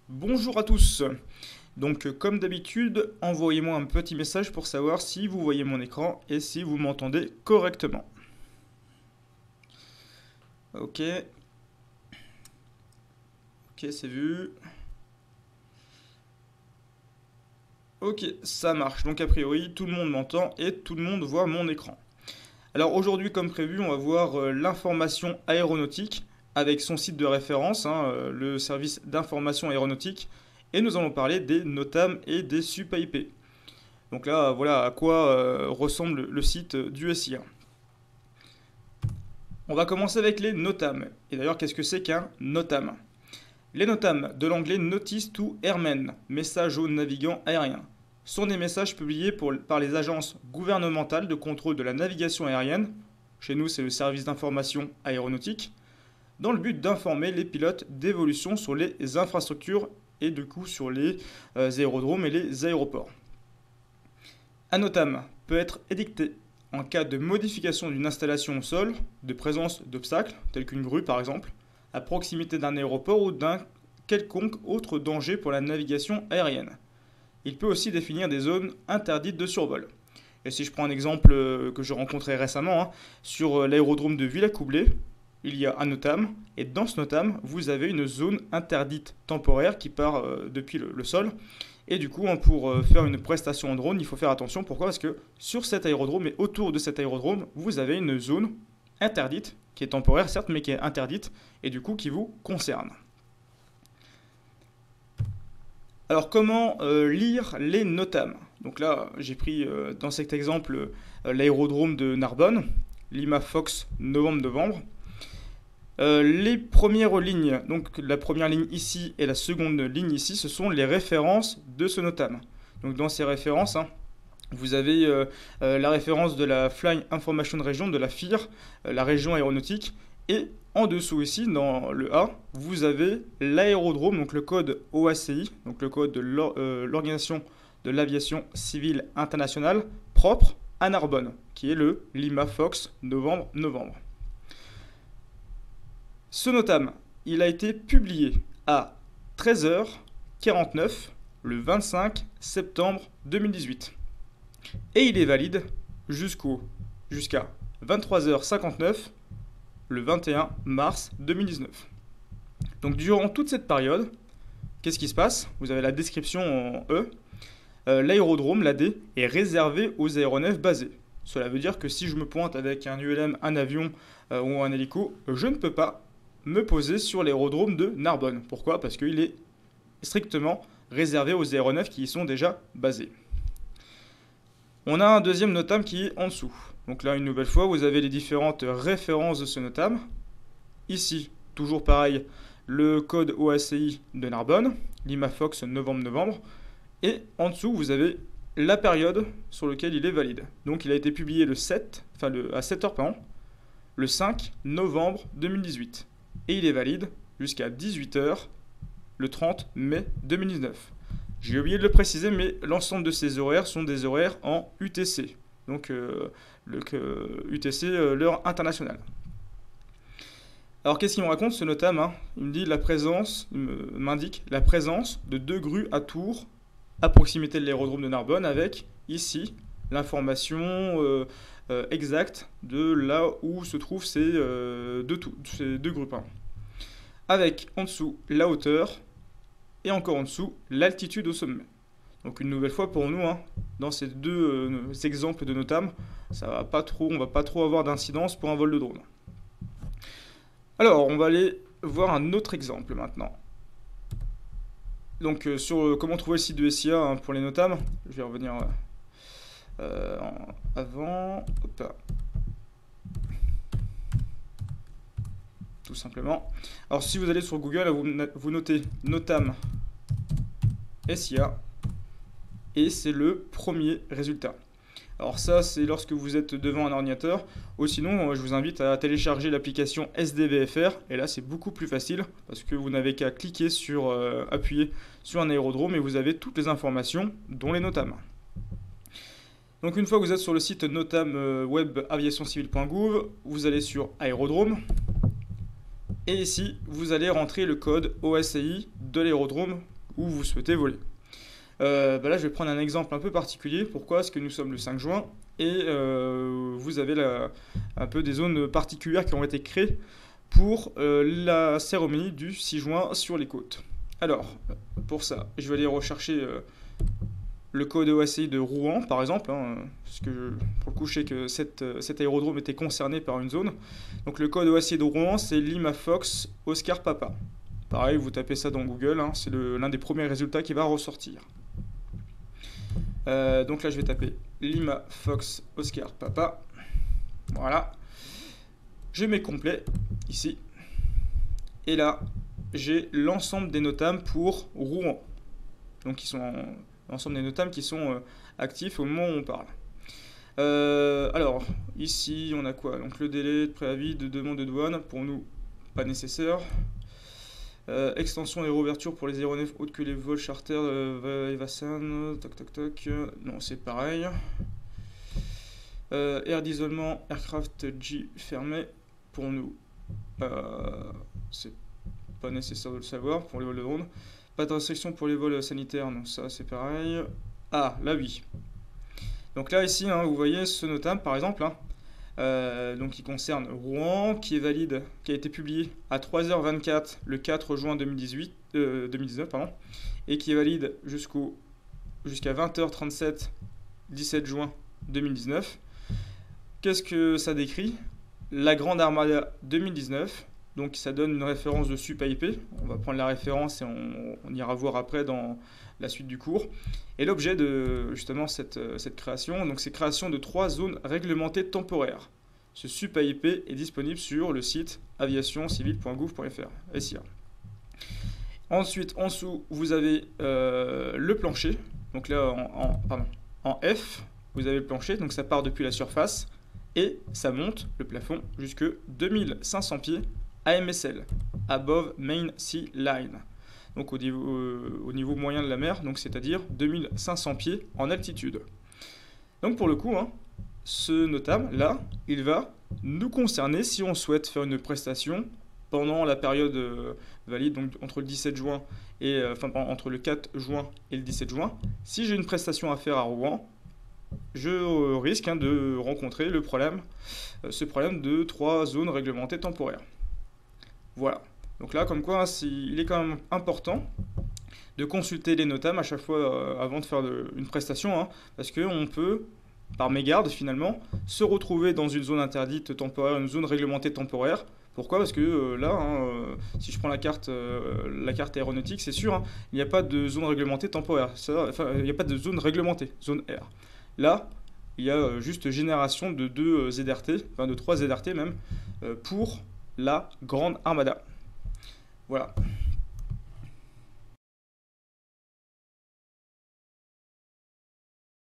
Bonjour à tous. Donc comme d'habitude, envoyez-moi un petit message pour savoir si vous voyez mon écran et si vous m'entendez correctement. Ok, ok, c'est vu. Ok, ça marche. Donc a priori, tout le monde m'entend et tout le monde voit mon écran. Alors aujourd'hui, comme prévu, on va voir l'information aéronautique avec son site de référence, le service d'information aéronautique, et nous allons parler des NOTAM et des SUP-IP. Donc là, voilà à quoi ressemble le site du SIA. On va commencer avec les NOTAM. Et d'ailleurs, qu'est-ce que c'est qu'un NOTAM? Les NOTAM, de l'anglais Notice to Airmen, message aux navigants aériens, sont des messages publiés par les agences gouvernementales de contrôle de la navigation aérienne, chez nous c'est le service d'information aéronautique, dans le but d'informer les pilotes d'évolution sur les infrastructures et du coup sur les aérodromes et les aéroports. Un NOTAM peut être édicté en cas de modification d'une installation au sol, de présence d'obstacles, tels qu'une grue par exemple, à proximité d'un aéroport ou d'un quelconque autre danger pour la navigation aérienne. Il peut aussi définir des zones interdites de survol. Et si je prends un exemple que je rencontrais récemment, sur l'aérodrome de Villacoublay, il y a un NOTAM, et dans ce NOTAM, vous avez une zone interdite temporaire qui part depuis le sol. Et du coup, pour faire une prestation en drone, il faut faire attention. Pourquoi? Parce que sur cet aérodrome et autour de cet aérodrome, vous avez une zone interdite, qui est temporaire certes, mais qui est interdite, et du coup qui vous concerne. Alors comment lire les NOTAM? Donc là, j'ai pris dans cet exemple l'aérodrome de Narbonne, Lima Fox, novembre-novembre. Les premières lignes, donc la première ligne ici et la seconde ligne ici, ce sont les références de ce NOTAM. Donc dans ces références, vous avez la référence de la Flying Information Region, de la FIR, la région aéronautique, et en dessous ici, dans le A, vous avez l'aérodrome, donc le code OACI, donc le code de l'Organisation de l'Aviation Civile Internationale, propre à Narbonne, qui est le Lima Fox novembre-novembre. Ce NOTAM, il a été publié à 13h49 le 25 septembre 2018. Et il est valide jusqu'à 23h59 le 21 mars 2019. Donc durant toute cette période, qu'est-ce qui se passe? Vous avez la description en E. L'aérodrome, l'AD, est réservé aux aéronefs basés. Cela veut dire que si je me pointe avec un ULM, un avion ou un hélico, je ne peux pas me poser sur l'aérodrome de Narbonne. Pourquoi? Parce qu'il est strictement réservé aux aéronefs qui y sont déjà basés. On a un deuxième NOTAM qui est en dessous. Donc là, une nouvelle fois, vous avez les différentes références de ce NOTAM. Ici, toujours pareil, le code OACI de Narbonne, Lima Fox novembre-novembre. Et en dessous, vous avez la période sur laquelle il est valide. Donc il a été publié à 7h, pardon, le 5 novembre 2018. Et il est valide jusqu'à 18h le 30 mai 2019. J'ai oublié de le préciser, mais l'ensemble de ces horaires sont des horaires en UTC. Donc UTC, l'heure internationale. Alors qu'est-ce qu'il me raconte ce NOTAM? Il me dit il m'indique la présence de 2 grues à Tours à proximité de l'aérodrome de Narbonne avec ici l'information exacte de là où se trouvent ces deux grues. Avec en dessous la hauteur et encore en dessous l'altitude au sommet. Donc une nouvelle fois pour nous, dans ces deux exemples de NOTAM, on va pas trop avoir d'incidence pour un vol de drone. Alors on va aller voir un autre exemple maintenant. Donc sur comment trouver le site de SIA pour les NOTAM, je vais revenir avant. Hop. Tout simplement. Alors si vous allez sur Google, vous notez NOTAM SIA et c'est le premier résultat. Alors ça, c'est lorsque vous êtes devant un ordinateur, ou sinon je vous invite à télécharger l'application SDVFR, et là c'est beaucoup plus facile parce que vous n'avez qu'à cliquer appuyer sur un aérodrome et vous avez toutes les informations dont les NOTAM. Donc une fois que vous êtes sur le site notam web aviationcivile.gouv, vous allez sur aérodrome. Et ici, vous allez rentrer le code OACI de l'aérodrome où vous souhaitez voler. Là, je vais prendre un exemple un peu particulier. Pourquoi? Parce que nous sommes le 5 juin et vous avez un peu des zones particulières qui ont été créées pour la cérémonie du 6 juin sur les côtes. Alors, pour ça, je vais aller rechercher le code OACI de Rouen, par exemple, hein, parce que pour le coup, je sais que cet aérodrome était concerné par une zone. Donc le code OACI de Rouen, c'est Lima Fox Oscar Papa. Pareil, vous tapez ça dans Google, hein, c'est l'un des premiers résultats qui va ressortir. Donc là, je vais taper Lima Fox Oscar Papa. Voilà. Je mets complet, ici. Et là, j'ai l'ensemble des NOTAM pour Rouen. Donc, l'ensemble des NOTAM qui sont actifs au moment où on parle. Alors, ici, on a quoi? Donc, le délai de préavis de demande de douane, pour nous, pas nécessaire. Extension des réouvertures pour les aéronefs autres que les vols charter Evasan, toc toc toc, non c'est pareil. Air d'isolement, aircraft G fermé, pour nous, c'est pas nécessaire de le savoir pour les vols de drone. Pas de restriction pour les vols sanitaires, non ça c'est pareil. Ah là oui. Donc là ici, hein, vous voyez ce NOTAM par exemple, hein, donc qui concerne Rouen, qui est valide, qui a été publié à 3h24 le 4 juin 2019, et qui est valide jusqu'à 20h37 17 juin 2019. Qu'est-ce que ça décrit? La Grande Armada 2019, donc ça donne une référence de SUP-AIP, on va prendre la référence et on ira voir après dans la suite du cours. Et l'objet de justement cette création, donc c'est création de 3 zones réglementées temporaires. Ce SUP-AIP est disponible sur le site aviationcivile.gouv.fr. SIA. Ensuite, en dessous, vous avez le plancher. Donc là, en F, vous avez le plancher, donc ça part depuis la surface et ça monte le plafond jusque 2500 pieds AMSL, Above Main Sea Line. Donc au niveau moyen de la mer, donc c'est-à-dire 2500 pieds en altitude. Donc pour le coup, hein, ce NOTAM là, il va nous concerner si on souhaite faire une prestation pendant la période valide, donc entre le 17 juin et entre le 4 juin et le 17 juin. Si j'ai une prestation à faire à Rouen, je risque de rencontrer ce problème de 3 zones réglementées temporaires. Voilà. Donc là, comme quoi, il est quand même important de consulter les NOTAM à chaque fois avant de faire une prestation, hein, parce qu'on peut, par mégarde finalement, se retrouver dans une zone interdite temporaire, une zone réglementée temporaire. Pourquoi? Parce que là, si je prends la carte aéronautique, c'est sûr, hein, il n'y a pas de zone réglementée temporaire. Il n'y a pas de zone réglementée, zone R. Là, il y a juste génération de 2 ZRT, enfin de 3 ZRT même, pour la Grande Armada. Voilà.